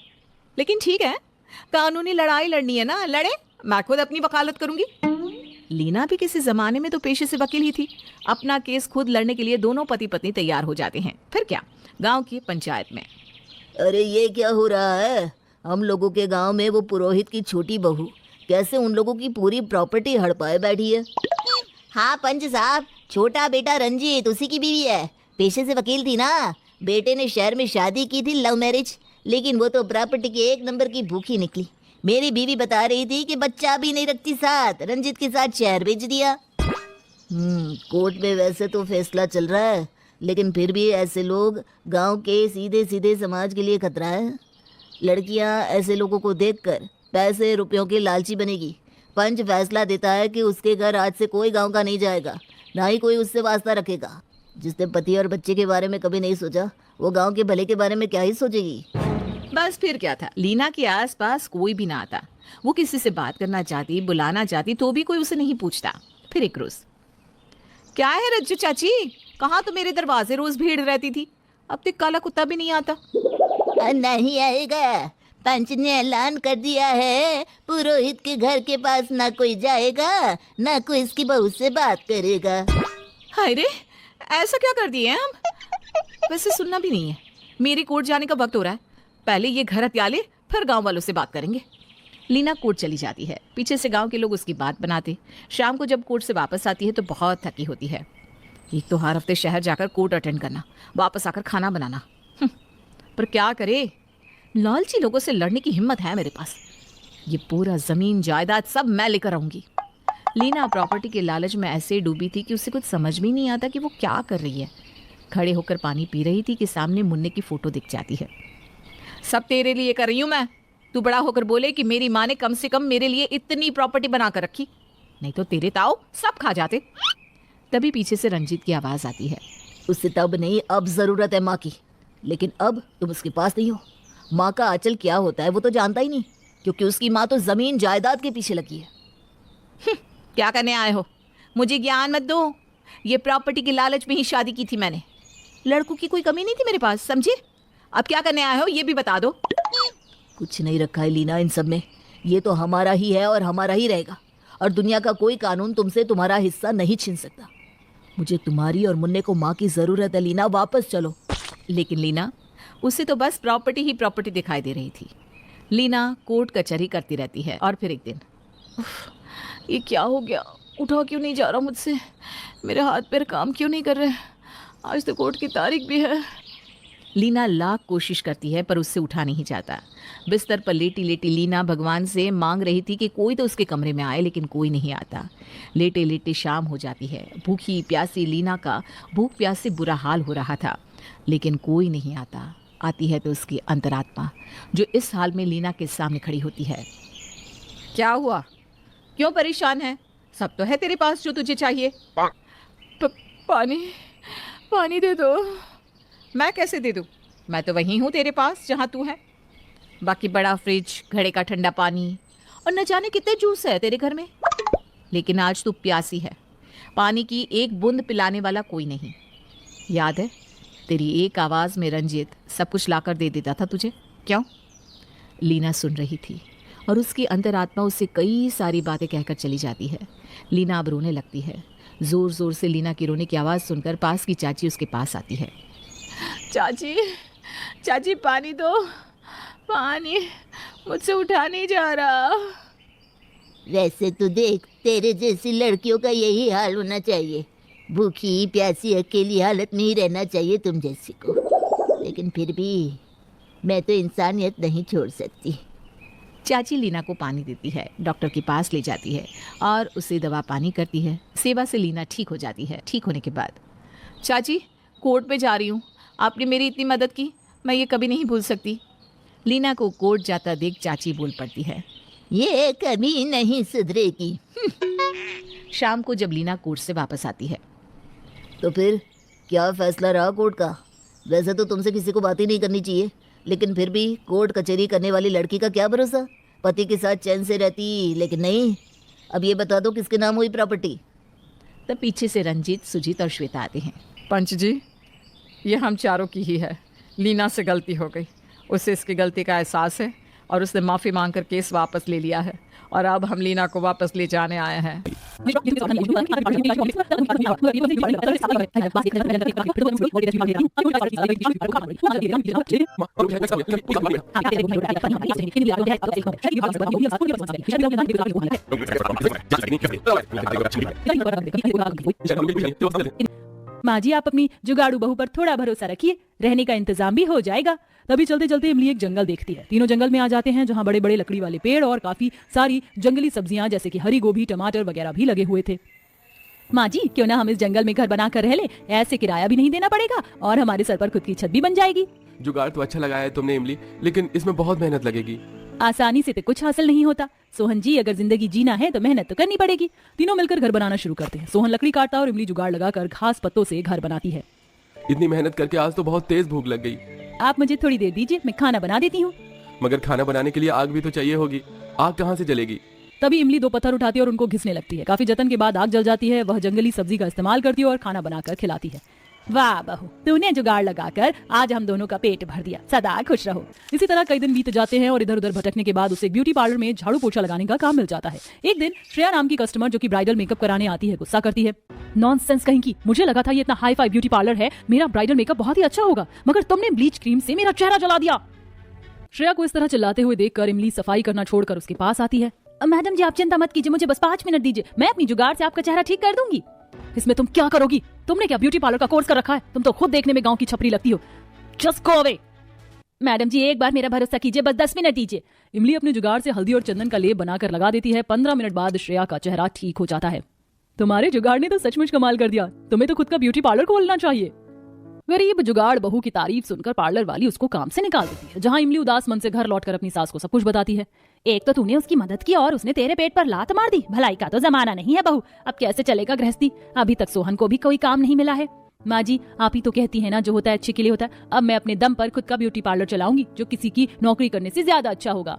लेकिन ठीक है, कानूनी लड़ाई लड़नी है ना, लड़े, मैं खुद अपनी वकालत करूंगी। लीना भी किसी जमाने में तो पेशे से वकील ही थी। अपना केस खुद लड़ने के लिए दोनों पति पत्नी तैयार हो जाते हैं। फिर क्या, गांव की पंचायत में। अरे ये क्या हो रहा है? हम लोगों के गांव में वो पुरोहित की छोटी बहू कैसे उन लोगों की पूरी प्रॉपर्टी हड़पाए बैठी है। हाँ पंच साहब, छोटा बेटा रंजीत उसी की बीवी है, पेशे से वकील थी ना। बेटे ने शहर में शादी की थी, लव मैरिज, लेकिन वो तो प्रॉपर्टी के एक नंबर की भूखी निकली। मेरी बीवी बता रही थी कि बच्चा भी नहीं रखती साथ, रंजीत के साथ शहर भेज दिया। कोर्ट में वैसे तो फैसला चल रहा है, लेकिन फिर भी ऐसे लोग गांव के सीधे सीधे समाज के लिए खतरा है। लड़कियां ऐसे लोगों को देखकर पैसे रुपयों की लालची बनेगी। पंच फैसला देता है कि उसके घर आज से कोई गांव का नहीं जाएगा, ना ही कोई उससे वास्ता रखेगा। जिसने पति और बच्चे के बारे में कभी नहीं सोचा, वो गांव के भले के बारे में क्या ही सोचेगी। बस फिर क्या था, लीना के आसपास कोई भी ना आता। वो किसी से बात करना चाहती, बुलाना चाहती तो भी कोई उसे नहीं पूछता। फिर एक रोज, क्या है रज्जू चाची, कहाँ तो मेरे दरवाजे रोज भीड़ रहती थी, अब तक काला कुत्ता भी नहीं आता। नहीं आएगा, पंच ने ऐलान कर दिया है, पुरोहित के घर के पास ना कोई जाएगा, ना कोई इसकी बहू से बात करेगा। हाय रे, ऐसा क्या कर दिए हम? वैसे सुनना भी नहीं है, मेरे कोर्ट जाने का वक्त हो रहा है। पहले ये घर हत्या ले, फिर गांव वालों से बात करेंगे। लीना कोर्ट चली जाती है, पीछे से गांव के लोग उसकी बात बनाते। शाम को जब कोर्ट से वापस आती है तो बहुत थकी होती है। एक तो हर हफ्ते शहर जाकर कोर्ट अटेंड करना, वापस आकर खाना बनाना। पर क्या करे, लालची लोगों से लड़ने की हिम्मत है मेरे पास। ये पूरा जमीन जायदाद सब मैं लेकर आऊंगी। लीना प्रॉपर्टी के लालच में ऐसे डूबी थी कि उसे कुछ समझ भी नहीं आता कि वो क्या कर रही है। खड़े होकर पानी पी रही थी कि सामने मुन्ने की फोटो दिख जाती है। सब तेरे लिए कर रही हूं मैं। तू बड़ा होकर बोले कि मेरी माँ ने कम से कम मेरे लिए इतनी प्रॉपर्टी बना कर रखी, नहीं तो तेरे ताऊ सब खा जाते। तभी पीछे से रंजीत की आवाज आती है। उससे तब नहीं, अब जरूरत है माँ की, लेकिन अब तुम उसके पास नहीं हो। माँ का आंचल क्या होता है वो तो जानता ही नहीं, क्योंकि उसकी माँ तो जमीन जायदाद के पीछे लगी है। क्या करने आए हो? मुझे ज्ञान मत दो। ये प्रॉपर्टी की लालच में ही शादी की थी मैंने। लड़कों की कोई कमी नहीं थी मेरे पास, समझे? अब क्या करने आए हो ये भी बता दो। कुछ नहीं रखा है लीना इन सब में। ये तो हमारा ही है और हमारा ही रहेगा, और दुनिया का कोई कानून तुमसे तुम्हारा हिस्सा नहीं छीन सकता। मुझे तुम्हारी और मुन्ने को माँ की जरूरत है लीना, वापस चलो। लेकिन लीना, उसे तो बस प्रॉपर्टी ही प्रॉपर्टी दिखाई दे रही थी। लीना कोर्ट कचहरी करती रहती है और फिर एक दिन, ये क्या हो गया? उठा क्यों नहीं जा रहा मुझसे? मेरे हाथ पैर काम क्यों नहीं कर रहे? आज तो कोर्ट की तारीख भी है। लीना लाख कोशिश करती है पर उससे उठा नहीं जाता। बिस्तर पर लेटी लेटी लीना भगवान से मांग रही थी कि कोई तो उसके कमरे में आए, लेकिन कोई नहीं आता। लेटे लेटे शाम हो जाती है। भूखी प्यासी लीना का भूख प्यास से बुरा हाल हो रहा था, लेकिन कोई नहीं आता। आती है तो उसकी अंतरात्मा, जो इस हाल में लीना के सामने खड़ी होती है। क्या हुआ? क्यों परेशान है? सब तो है तेरे पास जो तुझे चाहिए। पानी दे दो। मैं कैसे दे दूँ? मैं तो वहीं हूँ तेरे पास जहाँ तू है। बाकी बड़ा फ्रिज, घड़े का ठंडा पानी और न जाने कितने जूस है तेरे घर में, लेकिन आज तू प्यासी है। पानी की एक बूंद पिलाने वाला कोई नहीं। याद है तेरी एक आवाज़ में रंजीत सब कुछ लाकर दे देता था तुझे, क्यों? लीना सुन रही थी और उसकी अंतरात्मा उससे कई सारी बातें कहकर चली जाती है। लीना अब रोने लगती है। ज़ोर ज़ोर से लीना की रोने की आवाज़ सुनकर पास की चाची उसके पास आती है। चाची पानी दो, पानी मुझसे उठा नहीं जा रहा। वैसे तो देख, तेरे जैसी लड़कियों का यही हाल होना चाहिए। भूखी प्यासी अकेली हालत में ही रहना चाहिए तुम जैसी को। लेकिन फिर भी मैं तो इंसानियत नहीं छोड़ सकती। चाची लीना को पानी देती है, डॉक्टर के पास ले जाती है और उसे दवा पानी करती है। सेवा से लीना ठीक हो जाती है। ठीक होने के बाद, चाची कोर्ट पे जा रही हूँ, आपने मेरी इतनी मदद की, मैं ये कभी नहीं भूल सकती। लीना को कोर्ट जाता देख चाची बोल पड़ती है, ये कभी नहीं सुधरेगी। शाम को जब लीना कोर्ट से वापस आती है, तो फिर क्या फैसला रहा कोर्ट का? वैसे तो तुमसे किसी को बात ही नहीं करनी चाहिए, लेकिन फिर भी कोर्ट कचहरी करने वाली लड़की का क्या भरोसा? पति के साथ चैन से रहती, लेकिन नहीं। अब ये बता दो किसके नाम हुई प्रॉपर्टी? तब पीछे से रंजीत, सुजीत और श्वेता आते हैं। पंच जी, ये हम चारों की ही है। लीना से गलती हो गई, उसे इसकी गलती का एहसास है और उसने माफ़ी मांगकर केस वापस ले लिया है, और अब हम लीना को वापस ले जाने आए हैं। माँ जी, आप अपनी जुगाड़ू बहू पर थोड़ा भरोसा रखिए, रहने का इंतजाम भी हो जाएगा। तभी चलते चलते इमली एक जंगल देखती है। तीनों जंगल में आ जाते हैं, जहाँ बड़े बड़े लकड़ी वाले पेड़ और काफी सारी जंगली सब्जियां जैसे कि हरी गोभी, टमाटर वगैरह भी लगे हुए थे। माँ जी, क्यों ना हम इस जंगल में घर बनाकर रह ले, ऐसे किराया भी नहीं देना पड़ेगा और हमारे सर पर खुद की छत भी बन जाएगी। जुगाड़ तो अच्छा लगाया है तुमने इमली, लेकिन इसमें बहुत मेहनत लगेगी। आसानी से तो कुछ हासिल नहीं होता सोहन जी, अगर जिंदगी जीना है तो मेहनत तो करनी पड़ेगी। तीनों मिलकर घर बनाना शुरू करते हैं। सोहन लकड़ी काटता और इमली जुगाड़ लगाकर घास पत्तों से घर बनाती है। इतनी मेहनत करके आज तो बहुत तेज भूख लग गई। आप मुझे थोड़ी देर दीजिए, मैं खाना बना देती हूँ। मगर खाना बनाने के लिए आग भी तो चाहिए होगी, आग कहाँ से जलेगी? तभी इमली 2 पत्थर उठाती है और उनको घिसने लगती है। काफी जतन के बाद आग जल जाती है। वह जंगली सब्जी का इस्तेमाल करती है और खाना बनाकर खिलाती है। वाह बहू, तूने जुगाड़ लगाकर आज हम दोनों का पेट भर दिया, सदा खुश रहो। इसी तरह कई दिन बीत जाते हैं और इधर उधर भटकने के बाद उसे एक ब्यूटी पार्लर में झाड़ू पोछा लगाने का काम मिल जाता है। एक दिन श्रेया नाम की कस्टमर जो कि ब्राइडल मेकअप कराने आती है, गुस्सा करती है। नॉनसेंस कहीं की, मुझे लगा था ये इतना हाई फाई ब्यूटी पार्लर है, मेरा ब्राइडल मेकअप बहुत ही अच्छा होगा, मगर तुमने ब्लीच क्रीम से मेरा चेहरा जला दिया। श्रेया को इस तरह चिल्लाते हुए देखकर इमली सफाई करना छोड़कर उसके पास आती है। मैडम जी, आप चिंता मत कीजिए, मुझे बस 5 मिनट दीजिए, मैं अपनी जुगाड़ से आपका चेहरा ठीक कर दूंगी। इसमें तुम क्या करोगी? तुमने क्या ब्यूटी पार्लर का कोर्स कर रखा है? तुम तो खुद देखने में गांव की छपरी लगती हो। Just go away. मैडम जी एक बार मेरा भरोसा कीजिए, बस 10 मिनट दीजिए। इमली अपने जुगाड़ से हल्दी और चंदन का लेप बनाकर लगा देती है। 15 मिनट बाद श्रेया का चेहरा ठीक हो जाता है। तुम्हारे जुगाड़ ने तो सचमुच कमाल कर दिया, तुम्हें तो खुद का ब्यूटी पार्लर खोलना चाहिए। गरीब जुगाड़ बहू की तारीफ सुनकर पार्लर वाली उसको काम से निकाल देती है, जहां इमली उदास मन से घर लौटकर अपनी सास को सब कुछ बताती है। एक तो तूने उसकी मदद की और उसने तेरे पेट पर लात मार दी। भलाई का तो जमाना नहीं है बहू, अब कैसे चलेगा गृहस्थी? अभी तक सोहन को भी कोई काम नहीं मिला है। माँ जी आप ही तो कहती है ना, जो होता है अच्छे के लिए होता है। अब मैं अपने दम पर खुद का ब्यूटी पार्लर चलाऊंगी, जो किसी की नौकरी करने से ज्यादा अच्छा होगा।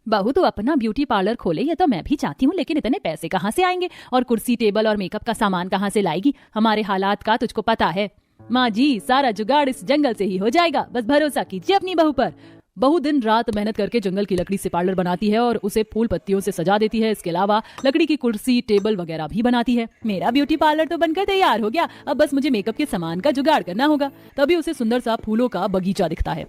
बहू तो अपना ब्यूटी पार्लर खोले, ये तो मैं भी चाहती हूँ, लेकिन इतने पैसे कहाँ से आएंगे? और कुर्सी टेबल और मेकअप का सामान कहाँ से लाएगी? हमारे हालात का तुझको पता है। माँ जी सारा जुगाड़ इस जंगल से ही हो जाएगा, बस भरोसा कीजिए अपनी बहू पर। बहू दिन रात मेहनत करके जंगल की लकड़ी से पार्लर बनाती है और उसे फूल पत्तियों से सजा देती है। इसके अलावा लकड़ी की कुर्सी टेबल वगैरह भी बनाती है। मेरा ब्यूटी पार्लर तो बनकर तैयार हो गया, अब बस मुझे मेकअप के सामान का जुगाड़ करना होगा। तभी उसे सुंदर सा फूलों का बगीचा दिखता है।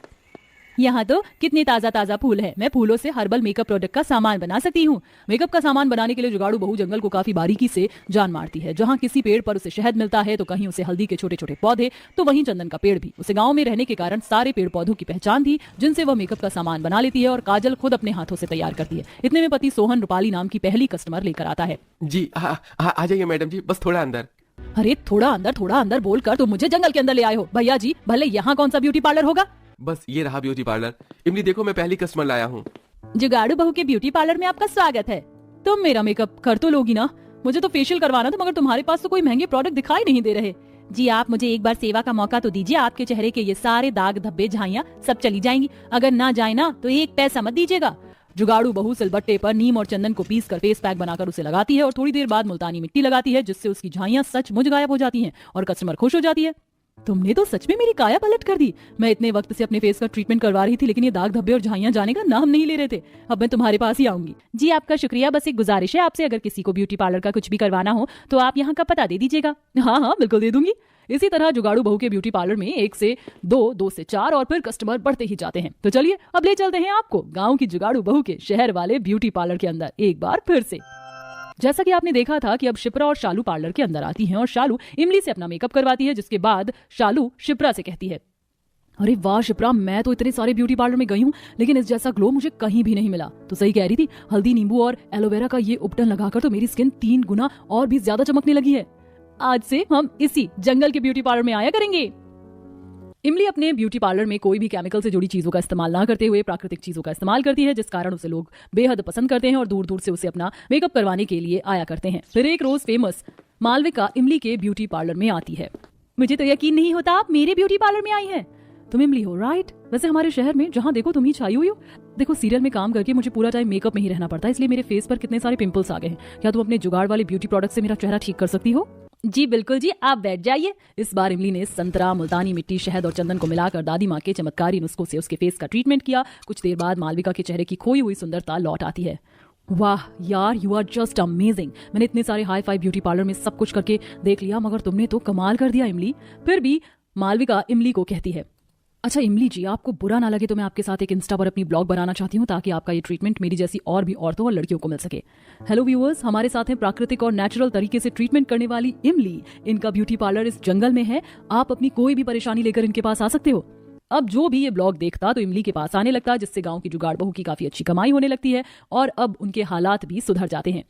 यहाँ तो कितने ताजा ताजा फूल है, मैं फूलों से हर्बल मेकअप प्रोडक्ट का सामान बना सकती हूँ। मेकअप का सामान बनाने के लिए जुगाड़ू बहू जंगल को काफी बारीकी से जान मारती है। जहाँ किसी पेड़ पर उसे शहद मिलता है तो कहीं उसे हल्दी के छोटे छोटे पौधे, तो वहीं चंदन का पेड़ भी। उसे गाँव में रहने के कारण सारे पेड़ पौधों की पहचान थी, जिनसे वह मेकअप का सामान बना लेती है और काजल खुद अपने हाथों से तैयार करती है। इतने में पति सोहन रूपाली नाम की पहली कस्टमर लेकर आता है। जी आ जाइए मैडम जी, बस थोड़ा अंदर। अरे थोड़ा अंदर बोलकर तुम मुझे जंगल के अंदर ले आए हो। भैया जी भले यहाँ कौन सा ब्यूटी पार्लर होगा? बस ये रहा ब्यूटी पार्लर। इमली देखो, मैं पहली कस्टमर लाया हूँ। जुगाड़ू बहू के ब्यूटी पार्लर में आपका स्वागत है। तुम मेरा मेकअप कर तो लोगी ना? मुझे तो फेशियल करवाना था, मगर तुम्हारे पास तो कोई महंगे प्रोडक्ट दिखाई नहीं दे रहे। जी आप मुझे एक बार सेवा का मौका तो दीजिए, आपके चेहरे के ये सारे दाग धब्बे झाइयाँ सब चली जाएंगी। अगर ना जाए ना तो एक पैसा मत दीजिएगा। जुगाड़ू बहू सिलबट्टे पर नीम और चंदन को पीस कर फेस पैक बनाकर उसे लगाती है और थोड़ी देर बाद मुल्तानी मिट्टी लगाती है, जिससे उसकी झाइयाँ सचमुच गायब हो जाती हैं और कस्टमर खुश हो जाती है। तुमने तो सच में मेरी काया पलट कर दी। मैं इतने वक्त से अपने फेस का ट्रीटमेंट करवा रही थी, लेकिन ये दाग धब्बे और झाइयाँ जाने का नाम नहीं ले रहे थे। अब मैं तुम्हारे पास ही आऊंगी। जी आपका शुक्रिया, बस एक गुजारिश है आपसे, अगर किसी को ब्यूटी पार्लर का कुछ भी करवाना हो तो आप यहाँ का पता दे दीजिएगा। हाँ बिल्कुल दे दूंगी। इसी तरह जुगाड़ू बहू के ब्यूटी पार्लर में 1 से 2, 2 से 4 और फिर कस्टमर बढ़ते ही जाते हैं। तो चलिए अब ले चलते हैं आपको गाँव की जुगाड़ू बहू के शहर वाले ब्यूटी पार्लर के अंदर एक बार फिर से। जैसा कि आपने देखा था कि अब शिप्रा और शालू पार्लर के अंदर आती हैं और शालू इमली से अपना मेकअप करवाती है, जिसके बाद शालू शिप्रा से कहती है, अरे वाह शिप्रा, मैं तो इतने सारे ब्यूटी पार्लर में गई हूँ, लेकिन इस जैसा ग्लो मुझे कहीं भी नहीं मिला। तो सही कह रही थी, हल्दी नींबू और एलोवेरा का ये उपटन लगाकर तो मेरी स्किन 3 गुना और भी ज्यादा चमकने लगी है। आज से हम इसी जंगल के ब्यूटी पार्लर में आया करेंगे। इमली अपने ब्यूटी पार्लर में कोई भी केमिकल से जुड़ी चीजों का इस्तेमाल ना करते हुए प्राकृतिक चीजों का इस्तेमाल करती है, जिस कारण उसे लोग बेहद पसंद करते हैं और दूर दूर से उसे अपना मेकअप करवाने के लिए आया करते हैं। फिर एक रोज फेमस मालविका इमली के ब्यूटी पार्लर में आती है। मुझे तो यकीन नहीं होता आप मेरे ब्यूटी पार्लर में आई हैं। तुम इमली हो राइट? वैसे हमारे शहर में जहाँ देखो तुम ही छाई हुई हो। देखो सीरियल में काम करके मुझे पूरा टाइम मेकअप में ही रहना पड़ता है, इसलिए मेरे फेस पर कितने सारे पिंपल्स आ गए हैं। क्या तुम अपने जुगाड़ वाले ब्यूटी प्रोडक्ट से मेरा चेहरा ठीक कर सकती हो? जी बिल्कुल जी, आप बैठ जाइए। इस बार इमली ने संतरा, मुल्तानी मिट्टी, शहद और चंदन को मिलाकर दादी माँ के चमत्कारी नुस्खों से उसके फेस का ट्रीटमेंट किया। कुछ देर बाद मालविका के चेहरे की खोई हुई सुंदरता लौट आती है। वाह यार, यू आर जस्ट अमेजिंग। मैंने इतने सारे हाई फाई ब्यूटी पार्लर में सब कुछ करके देख लिया, मगर तुमने तो कमाल कर दिया इमली। फिर भी मालविका इमली को कहती है, अच्छा इमली जी, आपको बुरा ना लगे तो मैं आपके साथ एक इंस्टा पर अपनी ब्लॉग बनाना चाहती हूँ, ताकि आपका ये ट्रीटमेंट मेरी जैसी और भी औरतों और लड़कियों को मिल सके। हेलो व्यूअर्स, हमारे साथ हैं प्राकृतिक और नेचुरल तरीके से ट्रीटमेंट करने वाली इमली। इनका ब्यूटी पार्लर इस जंगल में है। आप अपनी कोई भी परेशानी लेकर इनके पास आ सकते हो। अब जो भी ये ब्लॉग देखता तो इमली के पास आने लगता, जिससे गाँव की जुगाड़ बहू की काफी अच्छी कमाई होने लगती है और अब उनके हालात भी सुधर जाते हैं।